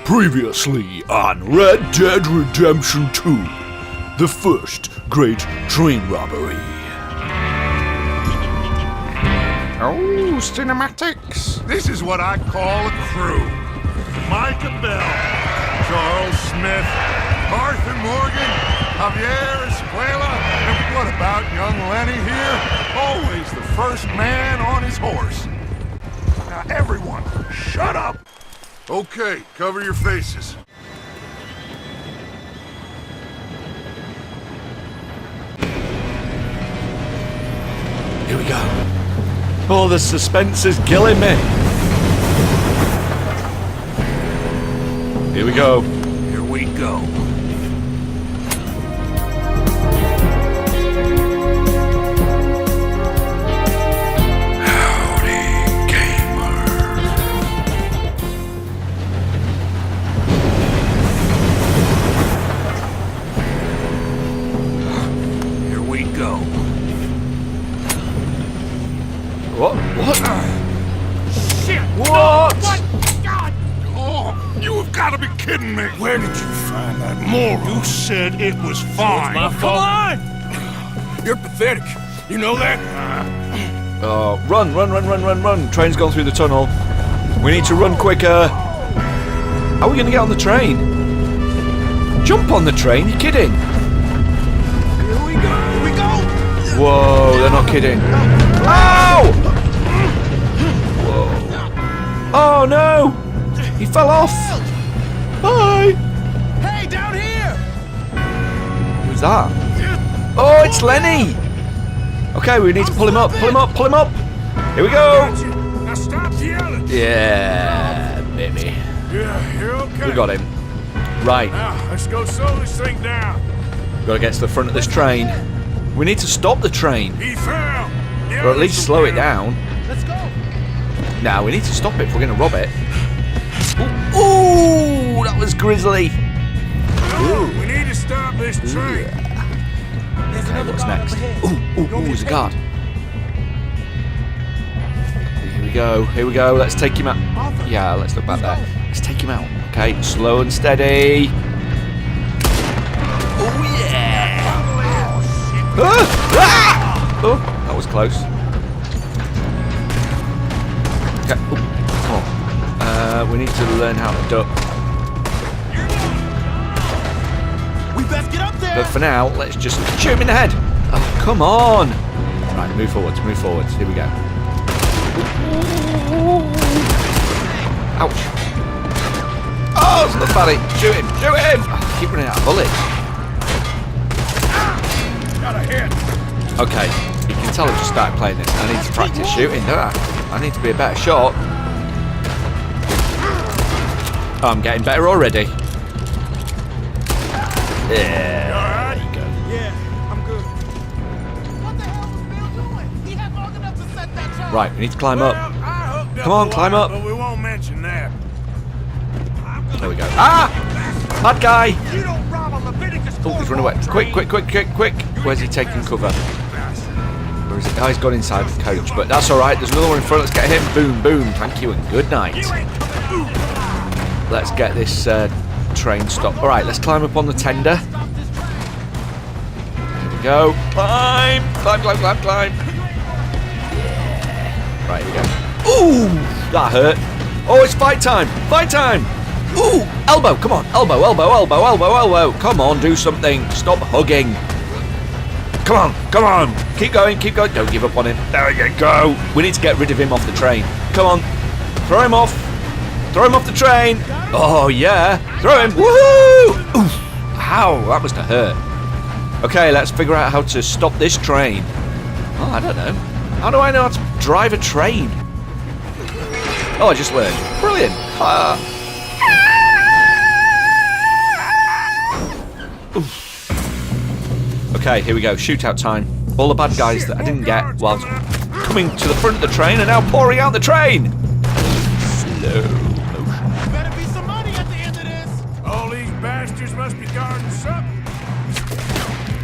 Previously on Red Dead Redemption 2, the first great train robbery. Oh, cinematics. This is what I call a crew. Micah Bell, Charles Smith, Arthur Morgan, Javier Escuela, and what about young Lenny here? Always the first man on his horse. Now everyone, shut up! Okay, cover your faces. Here we go. Oh, the suspense is killing me. Here we go. Here we go. What? Shit! What? What? God! Oh, you have got to be kidding me! Where did you find that moron? You said it was fine. My fault. Come on! You're pathetic. You know that? Oh, run. Train's gone through the tunnel. We need to run quicker. How are we going to get on the train? Jump on the train? You're kidding? Here we go! Whoa, they're not kidding. Ow! Whoa. Oh no! He fell off! Bye! Hey, down here! Who's that? Oh, it's Lenny! Okay, we need to pull him up. Here we go! Now stop yelling! Yeah, baby. Yeah, you're okay. We got him. Right, Now, let's go slow this thing down. gotta get to the front of this train. We need to stop the train. He fell! Or at least slow it down. Let's go! Now we need to stop it if we're going to rob it. Ooh, that was grisly. We need to stop this train. Okay, what's next? Ooh, there's a guard. Here we go. Let's take him out. Yeah, let's look back there. Let's take him out. Okay, slow and steady. Oh yeah! Oh, that was close. Okay, come on. We need to learn how to duck. We best get up there! But for now, let's just shoot him in the head. Oh, come on! Right, move forwards. Here we go. Ouch! Oh, it's not funny. Shoot him! Oh, I keep running out of bullets. Got a hit. Okay, you can tell I've just started playing this. I need to practice shooting, don't I? I need to be a better shot. Oh, I'm getting better already. Yeah, there you go. Yeah, I'm good. What the hell was Bill doing? He had long enough to set that trap. Right, we need to climb up. Well, I hooked Come on, a climb wire, up. But we won't mention that. There we go. Ah! Bad guy! You don't rob a Leviticus. Oh, he's run away. Quick. Where's he taking cover? Where is it? Oh, he's gone inside the coach, but that's alright. There's another one in front. Let's get him. Boom. Thank you and good night. Let's get this train stopped. Alright, let's climb up on the tender. Here we go. Climb. Yeah. Right, here we go. Ooh! That hurt. Oh, it's fight time. Ooh! Elbow. Come on. Elbow. Come on, do something. Stop hugging. Come on. Keep going. Don't give up on him. There you go. We need to get rid of him off the train. Come on. Throw him off the train. Oh, yeah. Throw him. Woohoo! Oof. Ow, that must have hurt. Okay, let's figure out how to stop this train. Oh, I don't know. How do I know how to drive a train? Oh, I just learned. Brilliant. Okay, here we go. Shootout time. All the bad guys that I didn't get while coming to the front of the train are now pouring out the train. Slow motion. Better be some money at the end of this. All these bastards must be guarding something.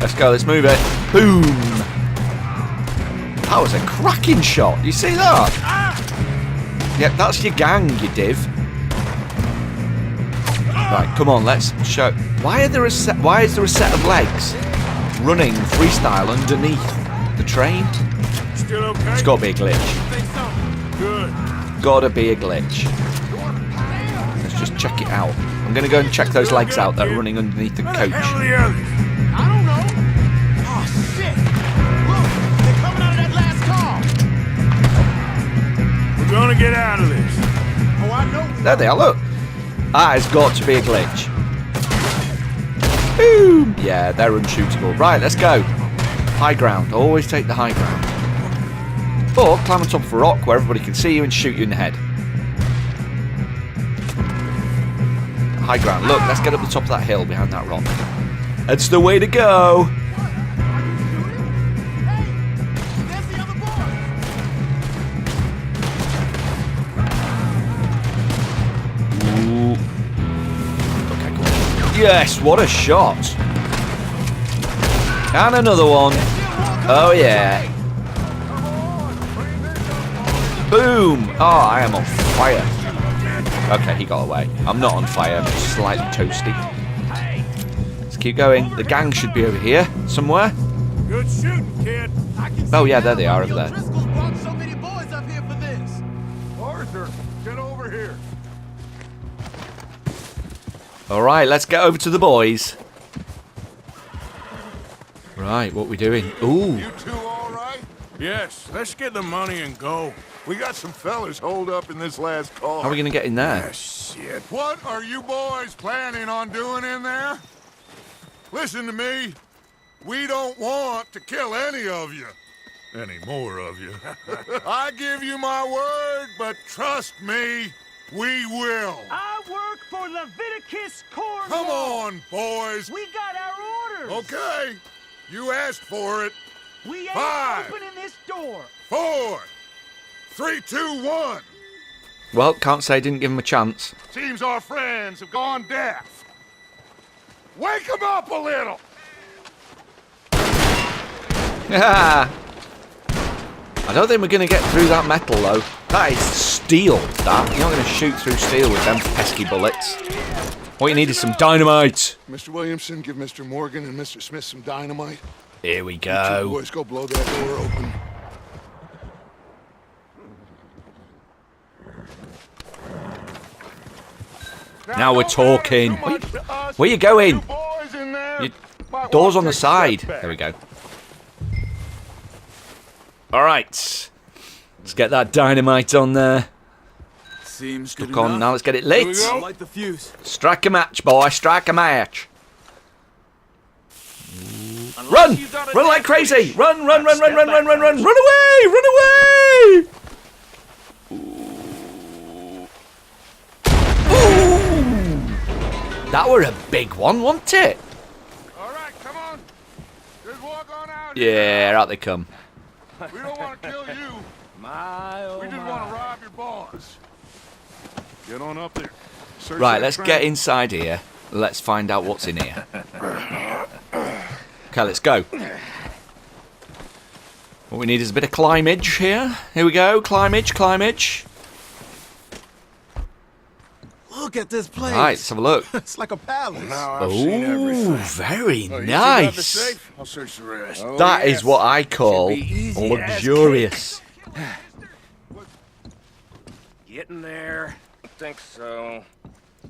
Let's go. Let's move it. Boom. That was a cracking shot. You see that? Yep, that's your gang, you div. Right, come on, let's show. Why is there a set of legs running freestyle underneath the train? Still okay? It's got to be a glitch. Think so? Good. Gotta be a glitch. Let's just check it out. I'm gonna go and check those legs out that are running underneath the Where the hell are coach. the others? I don't know. Oh, shit. Look, they're coming out of that last car. We're gonna get out of this. Oh, I know. There they are, look. That has got to be a glitch. Boom! Yeah, they're unshootable. Right, let's go. High ground. Always take the high ground. Or climb on top of a rock where everybody can see you and shoot you in the head. High ground. Look, let's get up the top of that hill behind that rock. That's the way to go. Hey, there's the other boy. Ooh. Okay, come on. Yes, what a shot. And another one. Oh, yeah. Boom! Oh, I am on fire. Okay, he got away. I'm not on fire, I'm just slightly toasty. Let's keep going. The gang should be over here somewhere. Good shooting, kid. Oh, yeah, there they are over there. Driscoll's brought so many boys up here for this. Arthur, get over here. Alright, let's get over to the boys. Right, what we doing? Ooh. You two all right? Yes, let's get the money and go. We got some fellas holed up in this last car. How are we going to get in there? Ah, shit. What are you boys planning on doing in there? Listen to me. We don't want to kill any of you. Any more of you. I give you my word, but trust me, we will. I work for Leviticus Cornwall. Come on, boys. We got our orders. Okay. You asked for it. We ain't 5, opening this door. 4, 3, 2, 1. Well, can't say I didn't give him a chance. Seems our friends have gone deaf. Wake them up a little. I don't think we're going to get through that metal, though. That is steel, that. You're not going to shoot through steel with them pesky bullets. What you need is some dynamite. Mr. Williamson, give Mr. Morgan and Mr. Smith some dynamite. Here we You go. boys, go blow that door open. Now we're talking. Where you going? Doors on the side. There we go. Alright. Let's get that dynamite on there. Seems good Stuck on. Now let's get it lit. Light the fuse. Strike a match, boy. Strike a match. Run! Run like crazy! Run, run, run, run, run, run, run, run! Run away! Run away! Ooh. That were a big one, wasn't it? All right, come on. Just walk on out. Yeah, out they come. We don't want to kill you. We just want to rob your boss. Get on up there. Search Right, that let's train. get inside here. Let's find out what's in here. Okay, let's go. What we need is a bit of climbage here. Here we go, climbage, climbage. Look at this place. Right, let's have a look. It's like a palace. Oh, very Oh, you nice. got the safe? I'll search the rest. That is what I call Should be easy as luxurious. Getting there. I think so.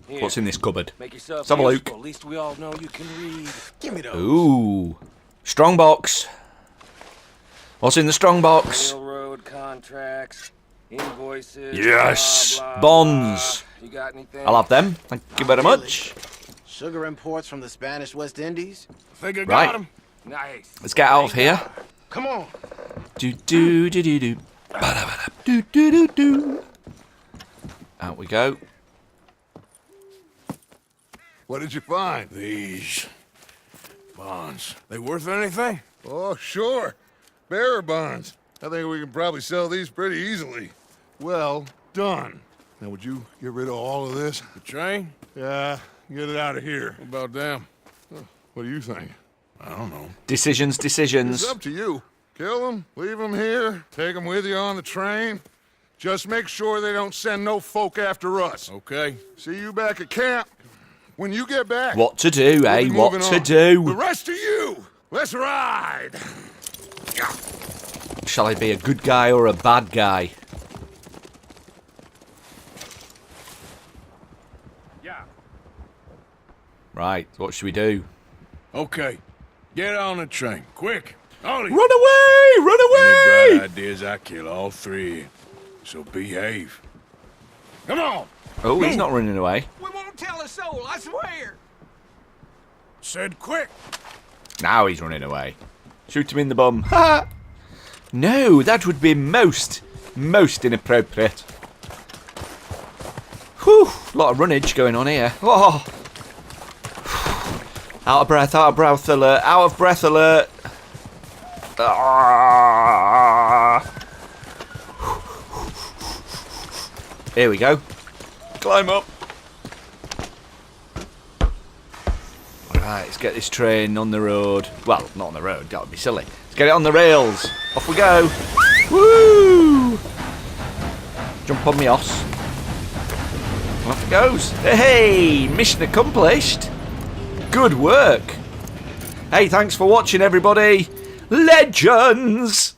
Here, What's in this cupboard? make yourself Let's have a look. useful. At least we all know you can read. Give me those. Ooh, strong box. What's in the strong box? Railroad contracts, invoices. Yes, blah, blah, bonds. blah. You got anything? I'll have them. Thank you very much. Sugar imports from the Spanish West Indies? Think I Right. got him? Nice. Let's get out of here. Come on. Do do do do do. Ba-da-ba-da. Do do do do. Out we go. What did you find? These bonds. They worth anything? Oh, sure. Bearer bonds. I think we can probably sell these pretty easily. Well done. Now, would you get rid of all of this? The train? Yeah, get it out of here. What about them? What do you think? I don't know. Decisions, decisions. It's up to you. Kill them, leave them here, take them with you on the train. Just make sure they don't send no folk after us. Okay. See you back at camp. when you get back. What to do, We'll eh? be What moving to on. do? The rest of you, let's ride. Shall I be a good guy or a bad guy? Yeah. Right, what should we do? Okay, get on the train, quick. Ollie, Run away! Run any away! bright ideas, I kill all three. So behave. Come on. Oh, he's not running away. We won't tell a soul, I swear. Said quick. Now he's running away. Shoot him in the bum. Ha! No, that would be most inappropriate. Whew, a lot of runnage going on here. Oh. Out of breath alert, out of breath alert. Ah. Here we go. Climb up. Right, let's get this train on the road. Well, not on the road, that would be silly. Let's get it on the rails. Off we go. Woo! Jump on me oss. Off it goes. Hey, mission accomplished. Good work. Hey, thanks for watching, everybody. Legends!